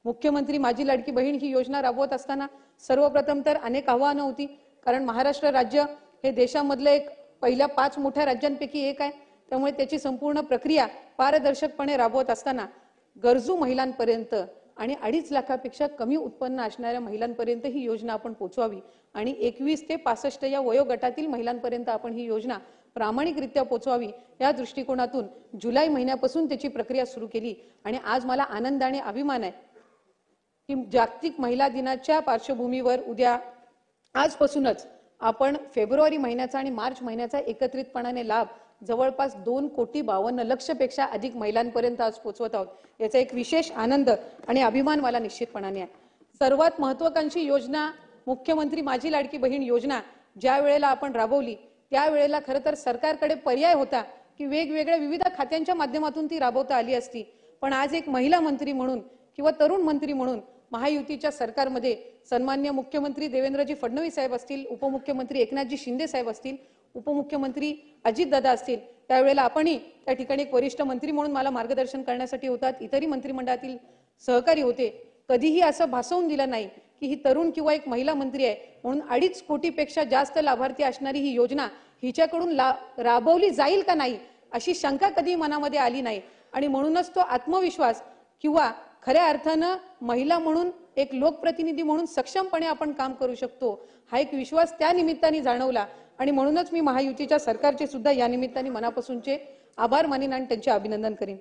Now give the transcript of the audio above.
मुख्यमंत्री माझी लाडकी बहीण ही योजना राबवत असताना सर्वप्रथम तर अनेक आव्हानं होती, कारण महाराष्ट्र राज्य हे देशामधलं एक पहिल्या 5 मोठ्या राज्यांपैकी एक आहे। त्यामुळे त्याची संपूर्ण प्रक्रिया पारदर्शकपणे राबवत असताना गरजू महिलांपर्यंत आणि 2.5 लाखापेक्षा कमी उत्पन्न असणाऱ्या महिलांपर्यंत ही योजना आपण पोहोचवावी आणि 21 ते 65 या वयोगटातील महिलांपर्यंत आपण ही योजना प्रामाणिकरित्या पोहोचवावी या दृष्टिकोनातून जुलै महिन्यापासून त्याची प्रक्रिया सुरू केली। आणि आज मला आनंद आणि अभिमान आहे की जागतिक महिला दिनाच्या पार्श्वभूमीवर उद्या आजपासूनच आपण फेब्रुवारी महिन्याचा आणि मार्च महिन्याचा एकत्रितपणाने लाभ जवळपास 2,52,00,000 पेक्षा अधिक महिलांपर्यंत आज पोहोचवत आहोत। याचा एक विशेष आनंद आणि अभिमान मला निश्चितपणाने आहे। सर्वात महत्त्वाकांक्षी योजना मुख्यमंत्री माझी लाडकी बहीण योजना ज्या वेळेला आपण राबवली त्यावेळेला खरं तर सरकारकडे पर्याय होता की वेगवेगळ्या विविध खात्यांच्या माध्यमातून ती राबवता आली असती, पण आज एक महिला मंत्री म्हणून किंवा तरुण मंत्री म्हणून महायुतीच्या सरकारमध्ये सन्माननीय मुख्यमंत्री देवेंद्रजी फडणवीस साहेब असतील, उपमुख्यमंत्री एकनाथजी शिंदे साहेब असतील, उपमुख्यमंत्री अजितदादा असतील, त्यावेळेला आपणही त्या ठिकाणी एक वरिष्ठ मंत्री म्हणून मला मार्गदर्शन करण्यासाठी होतात, इतरही मंत्रिमंडळातील सहकारी होते। कधीही असं भासवून दिलं नाही की ही तरुण किंवा एक महिला मंत्री आहे म्हणून 2.5 कोटीपेक्षा जास्त लाभार्थी असणारी ही योजना हिच्याकडून राबवली जाईल का नाही अशी शंका कधी मनामध्ये आली नाही। आणि म्हणूनच तो आत्मविश्वास किंवा खऱ्या अर्थानं महिला म्हणून एक लोकप्रतिनिधी म्हणून सक्षमपणे आपण काम करू शकतो हा एक विश्वास त्या निमित्ताने जाणवला। आणि म्हणूनच मी महायुतीच्या सरकारचे सुद्धा या निमित्ताने मनापासूनचे आभार मानेन आणि त्यांचे अभिनंदन करेन।